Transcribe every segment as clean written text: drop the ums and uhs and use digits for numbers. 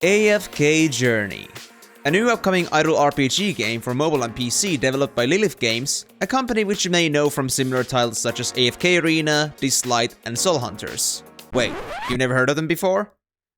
AFK Journey, a new upcoming idle RPG game for mobile and PC developed by Lilith Games, a company which you may know from similar titles such as AFK Arena, Dislight, and Soul Hunters. Wait, you've never heard of them before?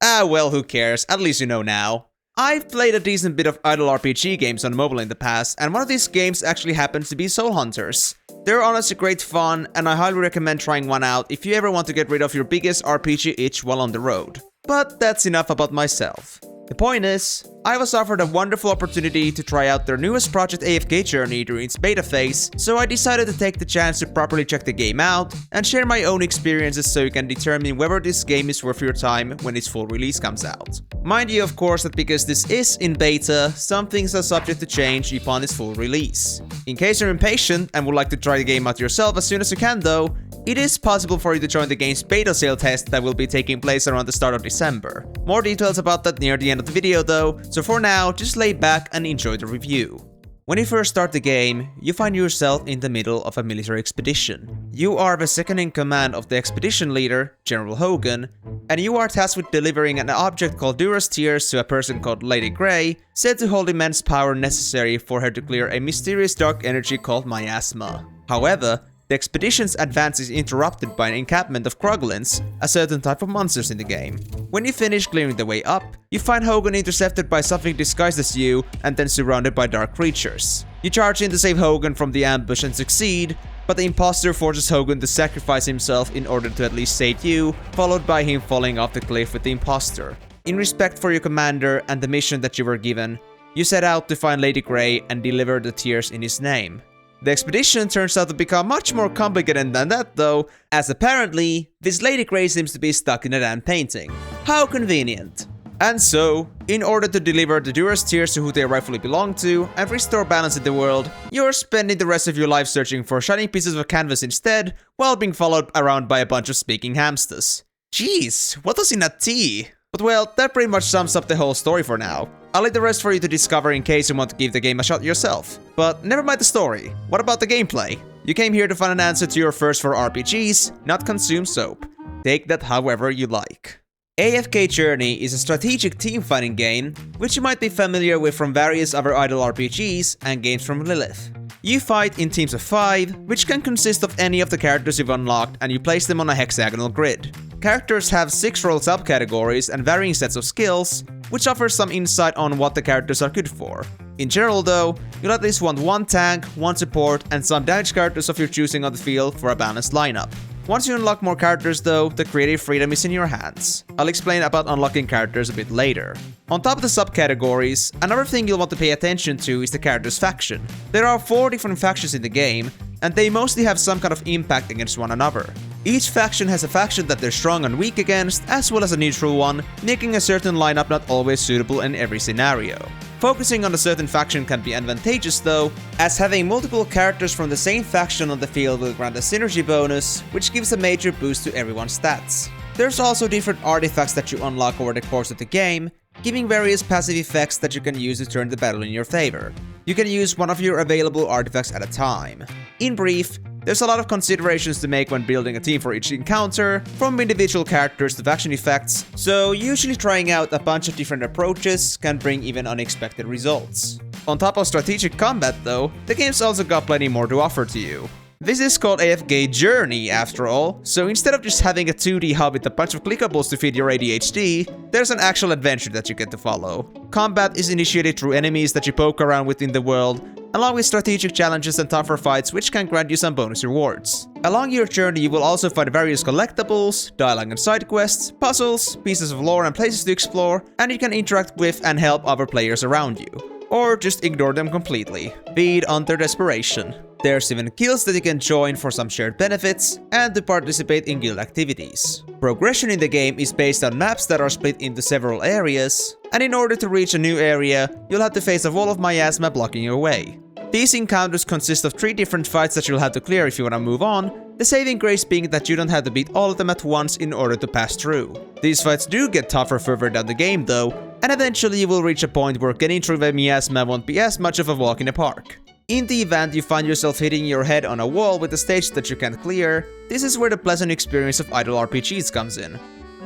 Ah well, who cares, at least you know now. I've played a decent bit of idle RPG games on mobile in the past, and one of these games actually happens to be Soul Hunters. They're honestly great fun, and I highly recommend trying one out if you ever want to get rid of your biggest RPG itch while on the road. But that's enough about myself. The point is, I was offered a wonderful opportunity to try out their newest project AFK Journey during its beta phase, so I decided to take the chance to properly check the game out and share my own experiences so you can determine whether this game is worth your time when its full release comes out. Mind you, of course, that because this is in beta, some things are subject to change upon its full release. In case you're impatient and would like to try the game out yourself as soon as you can though, it is possible for you to join the game's beta sale test that will be taking place around the start of December. More details about that near the end of the video though, so for now, just lay back and enjoy the review. When you first start the game, you find yourself in the middle of a military expedition. You are the second in command of the expedition leader, General Hogan, and you are tasked with delivering an object called Dura's Tears to a person called Lady Grey, said to hold immense power necessary for her to clear a mysterious dark energy called miasma. However, the expedition's advance is interrupted by an encampment of Kroglins, a certain type of monsters in the game. When you finish clearing the way up, you find Hogan intercepted by something disguised as you and then surrounded by dark creatures. You charge in to save Hogan from the ambush and succeed, but the imposter forces Hogan to sacrifice himself in order to at least save you, followed by him falling off the cliff with the imposter. In respect for your commander and the mission that you were given, you set out to find Lady Grey and deliver the tears in his name. The expedition turns out to become much more complicated than that though, as apparently, this Lady Grey seems to be stuck in a damn painting. How convenient. And so, in order to deliver the Dura's Tears to who they rightfully belong to and restore balance in the world, you're spending the rest of your life searching for shining pieces of canvas instead, while being followed around by a bunch of speaking hamsters. Jeez, what was in that tea? But well, that pretty much sums up the whole story for now. I'll leave the rest for you to discover in case you want to give the game a shot yourself. But never mind the story, what about the gameplay? You came here to find an answer to your thirst for RPGs, not consume soap. Take that however you like. AFK Journey is a strategic team fighting game, which you might be familiar with from various other idle RPGs and games from Lilith. You fight in teams of 5, which can consist of any of the characters you've unlocked, and you place them on a hexagonal grid. Characters have 6 role subcategories and varying sets of skills, which offers some insight on what the characters are good for. In general though, you'll at least want 1 tank, 1 support, and some damage characters of your choosing on the field for a balanced lineup. Once you unlock more characters though, the creative freedom is in your hands. I'll explain about unlocking characters a bit later. On top of the subcategories, another thing you'll want to pay attention to is the character's faction. There are 4 different factions in the game, and they mostly have some kind of impact against one another. Each faction has a faction that they're strong and weak against, as well as a neutral one, making a certain lineup not always suitable in every scenario. Focusing on a certain faction can be advantageous though, as having multiple characters from the same faction on the field will grant a synergy bonus, which gives a major boost to everyone's stats. There's also different artifacts that you unlock over the course of the game, giving various passive effects that you can use to turn the battle in your favor. You can use one of your available artifacts at a time. In brief, there's a lot of considerations to make when building a team for each encounter, from individual characters to faction effects, so usually trying out a bunch of different approaches can bring even unexpected results. On top of strategic combat though, the game's also got plenty more to offer to you. This is called AFK Journey after all, so instead of just having a 2D hub with a bunch of clickables to feed your ADHD, there's an actual adventure that you get to follow. Combat is initiated through enemies that you poke around with in the world, along with strategic challenges and tougher fights which can grant you some bonus rewards. Along your journey you will also find various collectibles, dialogue and side quests, puzzles, pieces of lore and places to explore, and you can interact with and help other players around you. Or just ignore them completely, feed on their desperation. There's even guilds that you can join for some shared benefits and to participate in guild activities. Progression in the game is based on maps that are split into several areas, and in order to reach a new area, you'll have to face a wall of miasma blocking your way. These encounters consist of 3 different fights that you'll have to clear if you want to move on, the saving grace being that you don't have to beat all of them at once in order to pass through. These fights do get tougher further down the game though, and eventually you will reach a point where getting through the miasma won't be as much of a walk in the park. In the event you find yourself hitting your head on a wall with a stage that you can't clear, this is where the pleasant experience of idle RPGs comes in.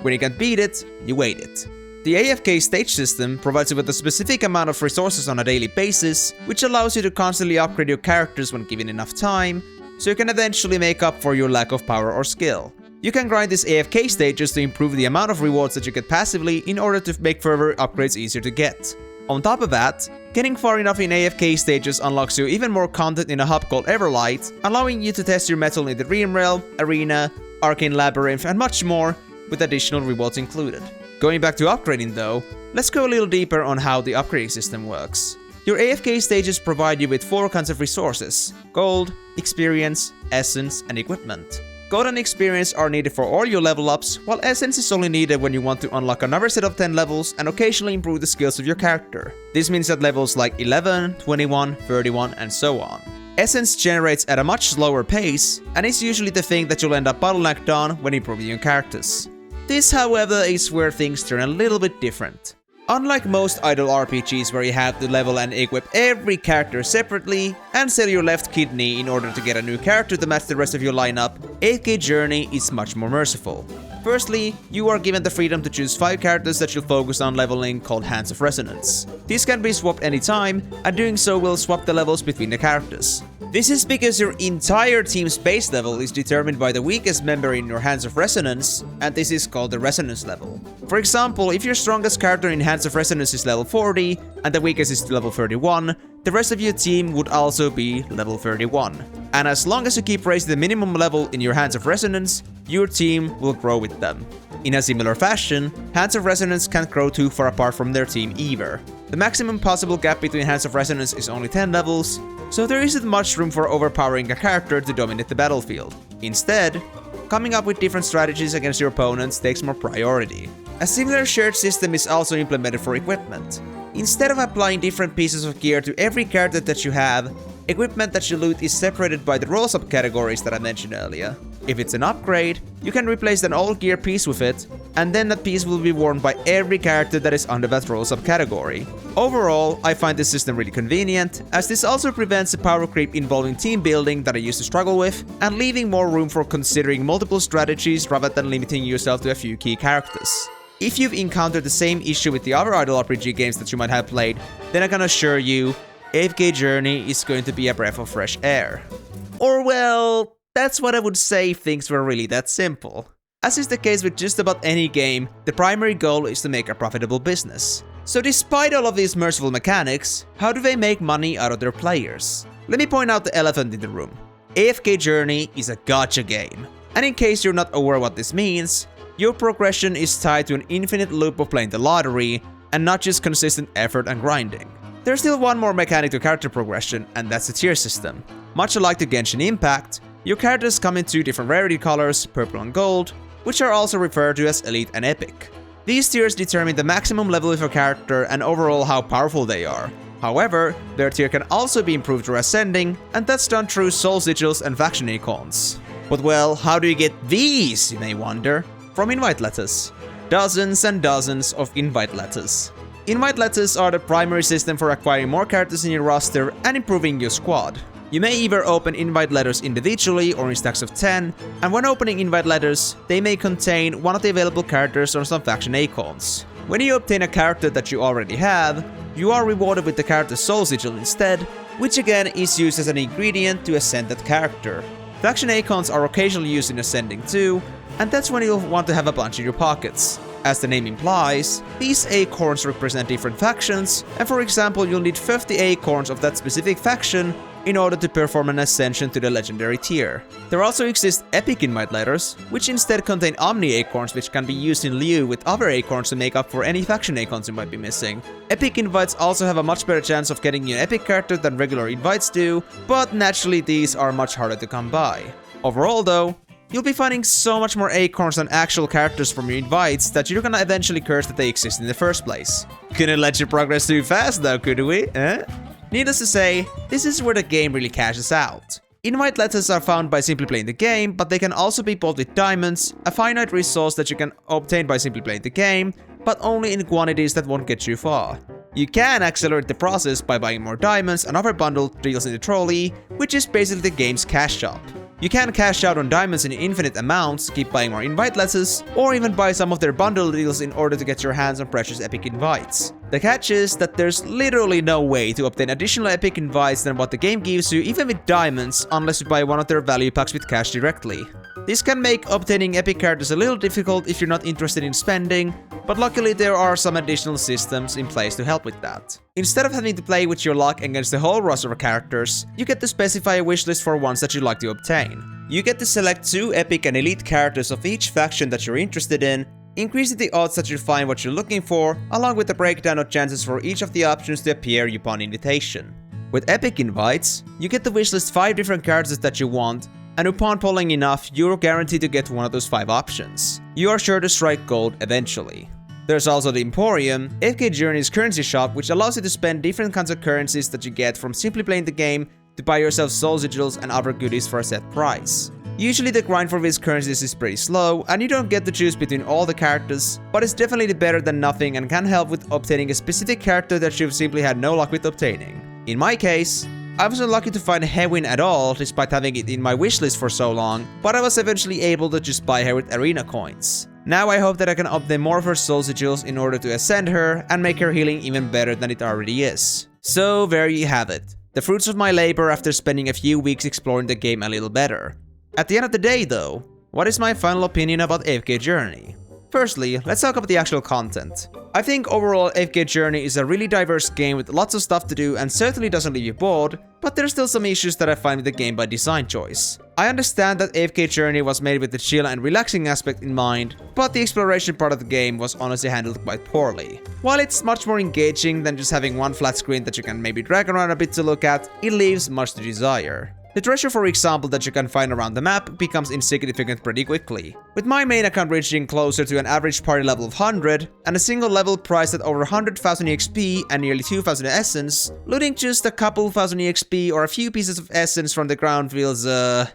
When you can't beat it, you wait it. The AFK stage system provides you with a specific amount of resources on a daily basis, which allows you to constantly upgrade your characters when given enough time, so you can eventually make up for your lack of power or skill. You can grind these AFK stages to improve the amount of rewards that you get passively in order to make further upgrades easier to get. On top of that, getting far enough in AFK stages unlocks you even more content in a hub called Everlight, allowing you to test your mettle in the Dream Realm, Arena, Arcane Labyrinth, and much more, with additional rewards included. Going back to upgrading though, let's go a little deeper on how the upgrading system works. Your AFK stages provide you with 4 kinds of resources: gold, experience, essence, and equipment. Gold and experience are needed for all your level ups, while essence is only needed when you want to unlock another set of 10 levels and occasionally improve the skills of your character. This means that levels like 11, 21, 31, and so on. Essence generates at a much slower pace, and is usually the thing that you'll end up bottlenecked on when improving your characters. This, however, is where things turn a little bit different. Unlike most idle RPGs where you have to level and equip every character separately and sell your left kidney in order to get a new character to match the rest of your lineup, AFK Journey is much more merciful. Firstly, you are given the freedom to choose 5 characters that you'll focus on leveling called Hands of Resonance. These can be swapped anytime, and doing so will swap the levels between the characters. This is because your entire team's base level is determined by the weakest member in your Hands of Resonance, and this is called the Resonance level. For example, if your strongest character in Hands of Resonance is level 40, and the weakest is level 31, the rest of your team would also be level 31. And as long as you keep raising the minimum level in your Hands of Resonance, your team will grow with them. In a similar fashion, Hands of Resonance can't grow too far apart from their team either. The maximum possible gap between Hands of Resonance is only 10 levels, so there isn't much room for overpowering a character to dominate the battlefield. Instead, coming up with different strategies against your opponents takes more priority. A similar shared system is also implemented for equipment. Instead of applying different pieces of gear to every character that you have, equipment that you loot is separated by the role subcategories that I mentioned earlier. If it's an upgrade, you can replace an old gear piece with it, and then that piece will be worn by every character that is under that role subcategory. Overall, I find this system really convenient, as this also prevents the power creep involving team building that I used to struggle with, and leaving more room for considering multiple strategies rather than limiting yourself to a few key characters. If you've encountered the same issue with the other idle RPG games that you might have played, then I can assure you, AFK Journey is going to be a breath of fresh air. Or well, that's what I would say if things were really that simple. As is the case with just about any game, the primary goal is to make a profitable business. So despite all of these merciful mechanics, how do they make money out of their players? Let me point out the elephant in the room. AFK Journey is a gacha game. And in case you're not aware what this means, your progression is tied to an infinite loop of playing the lottery, and not just consistent effort and grinding. There's still one more mechanic to character progression, and that's the tier system. Much alike to Genshin Impact, your characters come in 2 different rarity colors, purple and gold, which are also referred to as Elite and Epic. These tiers determine the maximum level of your character and overall how powerful they are. However, their tier can also be improved through ascending, and that's done through soul sigils and faction icons. But well, how do you get these, you may wonder? From invite letters. Dozens and dozens of invite letters. Invite letters are the primary system for acquiring more characters in your roster and improving your squad. You may either open invite letters individually or in stacks of 10, and when opening invite letters, they may contain one of the available characters or some faction icons. When you obtain a character that you already have, you are rewarded with the character's soul sigil instead, which again is used as an ingredient to ascend that character. Faction icons are occasionally used in ascending too, and that's when you'll want to have a bunch in your pockets. As the name implies, these acorns represent different factions, and for example you'll need 50 acorns of that specific faction in order to perform an ascension to the legendary tier. There also exist epic invite letters, which instead contain omni acorns which can be used in lieu with other acorns to make up for any faction acorns you might be missing. Epic invites also have a much better chance of getting you an epic character than regular invites do, but naturally these are much harder to come by. Overall though, you'll be finding so much more acorns than actual characters from your invites that you're gonna eventually curse that they exist in the first place. Couldn't let you progress too fast though, could we? Needless to say, this is where the game really cashes out. Invite letters are found by simply playing the game, but they can also be bought with diamonds, a finite resource that you can obtain by simply playing the game, but only in quantities that won't get you far. You can accelerate the process by buying more diamonds and other bundled deals in the trolley, which is basically the game's cash shop. You can cash out on diamonds in infinite amounts, keep buying more invite letters, or even buy some of their bundle deals in order to get your hands on precious epic invites. The catch is that there's literally no way to obtain additional epic invites than what the game gives you even with diamonds unless you buy one of their value packs with cash directly. This can make obtaining epic characters a little difficult if you're not interested in spending, but luckily there are some additional systems in place to help with that. Instead of having to play with your luck against the whole roster of characters, you get to specify a wishlist for ones that you'd like to obtain. You get to select 2 epic and elite characters of each faction that you're interested in, increasing the odds that you'll find what you're looking for, along with a breakdown of chances for each of the options to appear upon invitation. With epic invites, you get to wishlist 5 different characters that you want, and upon pulling enough, you're guaranteed to get one of those 5 options. You are sure to strike gold eventually. There's also the Emporium, AFK Journey's currency shop, which allows you to spend different kinds of currencies that you get from simply playing the game to buy yourself soul sigils and other goodies for a set price. Usually the grind for these currencies is pretty slow, and you don't get to choose between all the characters, but it's definitely better than nothing and can help with obtaining a specific character that you've simply had no luck with obtaining. In my case, I was unlucky to find Hewin at all despite having it in my wishlist for so long, but I was eventually able to just buy her with arena coins. Now I hope that I can obtain more of her soul sigils in order to ascend her and make her healing even better than it already is. So there you have it. The fruits of my labor after spending a few weeks exploring the game a little better. At the end of the day though, what is my final opinion about AFK Journey? Firstly, let's talk about the actual content. I think overall AFK Journey is a really diverse game with lots of stuff to do and certainly doesn't leave you bored, but there's still some issues that I find with the game by design choice. I understand that AFK Journey was made with the chill and relaxing aspect in mind, but the exploration part of the game was honestly handled quite poorly. While it's much more engaging than just having one flat screen that you can maybe drag around a bit to look at, it leaves much to desire. The treasure, for example, that you can find around the map becomes insignificant pretty quickly. With my main account reaching closer to an average party level of 100, and a single level priced at over 100,000 EXP and nearly 2,000 essence, looting just a couple thousand EXP or a few pieces of essence from the ground feels, a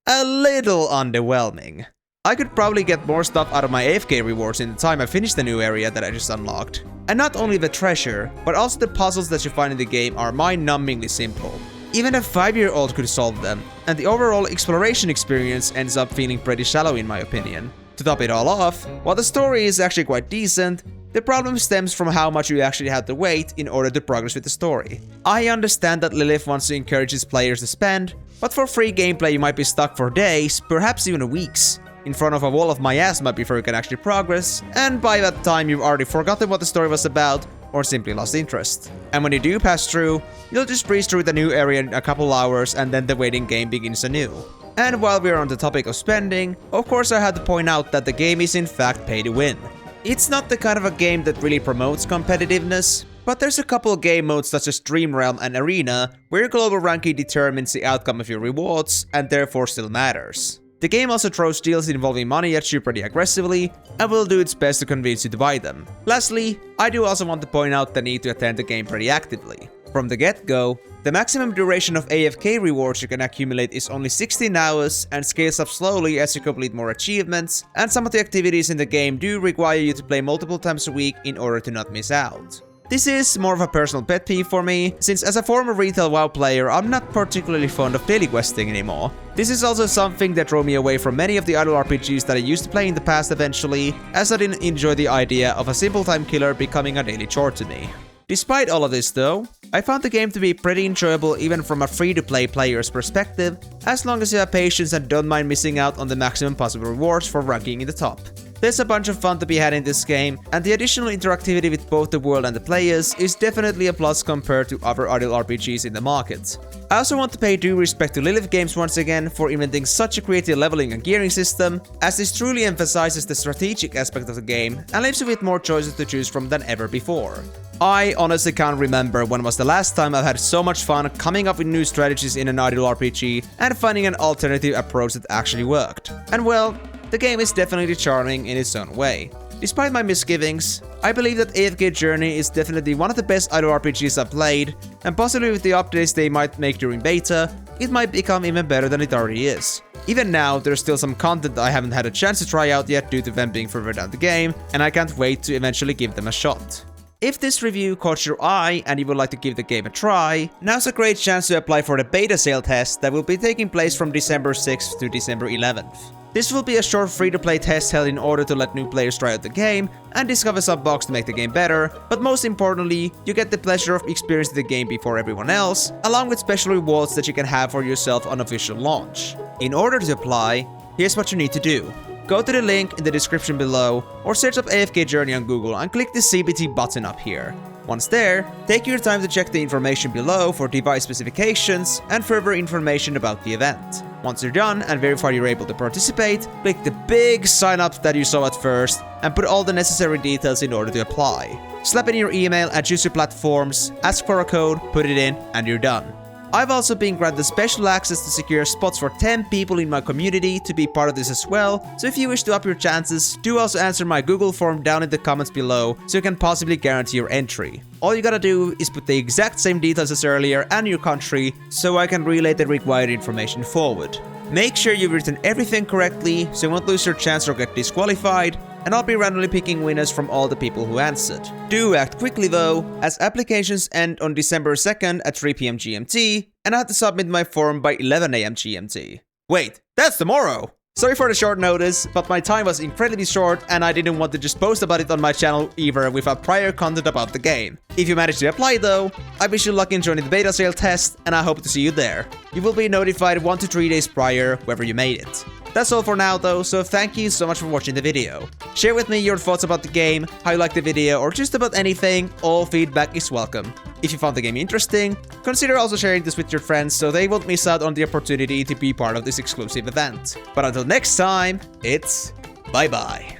little underwhelming. I could probably get more stuff out of my AFK rewards in the time I finish the new area that I just unlocked. And not only the treasure, but also the puzzles that you find in the game are mind-numbingly simple. Even a 5-year-old could solve them, and the overall exploration experience ends up feeling pretty shallow in my opinion. To top it all off, while the story is actually quite decent, the problem stems from how much you actually have to wait in order to progress with the story. I understand that Lilith wants to encourage his players to spend, but for free gameplay you might be stuck for days, perhaps even weeks, in front of a wall of miasma before you can actually progress, and by that time you've already forgotten what the story was about, or simply lost interest. And when you do pass through, you'll just breeze through the new area in a couple hours and then the waiting game begins anew. And while we're on the topic of spending, of course I had to point out that the game is in fact pay to win. It's not the kind of a game that really promotes competitiveness, but there's a couple game modes such as Dream Realm and Arena where your global ranking determines the outcome of your rewards and therefore still matters. The game also throws deals involving money at you pretty aggressively and will do its best to convince you to buy them. Lastly, I do also want to point out the need to attend the game pretty actively. From the get-go, the maximum duration of AFK rewards you can accumulate is only 16 hours and scales up slowly as you complete more achievements, and some of the activities in the game do require you to play multiple times a week in order to not miss out. This is more of a personal pet peeve for me, since as a former retail WoW player, I'm not particularly fond of daily questing anymore. This is also something that drove me away from many of the idle RPGs that I used to play in the past eventually, as I didn't enjoy the idea of a simple time killer becoming a daily chore to me. Despite all of this though, I found the game to be pretty enjoyable even from a free-to-play player's perspective, as long as you have patience and don't mind missing out on the maximum possible rewards for ranking in the top. There's a bunch of fun to be had in this game, and the additional interactivity with both the world and the players is definitely a plus compared to other idle RPGs in the market. I also want to pay due respect to Lilith Games once again for inventing such a creative leveling and gearing system, as this truly emphasizes the strategic aspect of the game and leaves you with more choices to choose from than ever before. I honestly can't remember when was the last time I've had so much fun coming up with new strategies in an idle RPG and finding an alternative approach that actually worked. And well, the game is definitely charming in its own way. Despite my misgivings, I believe that AFK Journey is definitely one of the best idle RPGs I've played, and possibly with the updates they might make during beta, it might become even better than it already is. Even now, there's still some content that I haven't had a chance to try out yet due to them being further down the game, and I can't wait to eventually give them a shot. If this review caught your eye and you would like to give the game a try, now's a great chance to apply for the beta sale test that will be taking place from December 6th to December 11th. This will be a short free-to-play test held in order to let new players try out the game and discover some bugs to make the game better, but most importantly, you get the pleasure of experiencing the game before everyone else, along with special rewards that you can have for yourself on official launch. In order to apply, here's what you need to do. Go to the link in the description below, or search up AFK Journey on Google and click the CBT button up here. Once there, take your time to check the information below for device specifications and further information about the event. Once you're done and verify you're able to participate, click the big sign up that you saw at first and put all the necessary details in order to apply. Slap in your email and choose your platforms, ask for a code, put it in, and you're done. I've also been granted special access to secure spots for 10 people in my community to be part of this as well, so if you wish to up your chances, do also answer my Google form down in the comments below so you can possibly guarantee your entry. All you gotta do is put the exact same details as earlier and your country, so I can relay the required information forward. Make sure you've written everything correctly so you won't lose your chance or get disqualified, and I'll be randomly picking winners from all the people who answered. Do act quickly though, as applications end on December 2nd at 3 PM GMT, and I have to submit my form by 11 AM GMT. Wait, that's tomorrow! Sorry for the short notice, but my time was incredibly short and I didn't want to just post about it on my channel either without prior content about the game. If you manage to apply though, I wish you luck in joining the beta sale test and I hope to see you there. You will be notified 1 to 3 days prior whether you made it. That's all for now though, so thank you so much for watching the video. Share with me your thoughts about the game, how you liked the video, or just about anything. All feedback is welcome. If you found the game interesting, consider also sharing this with your friends so they won't miss out on the opportunity to be part of this exclusive event. But until next time, it's bye-bye.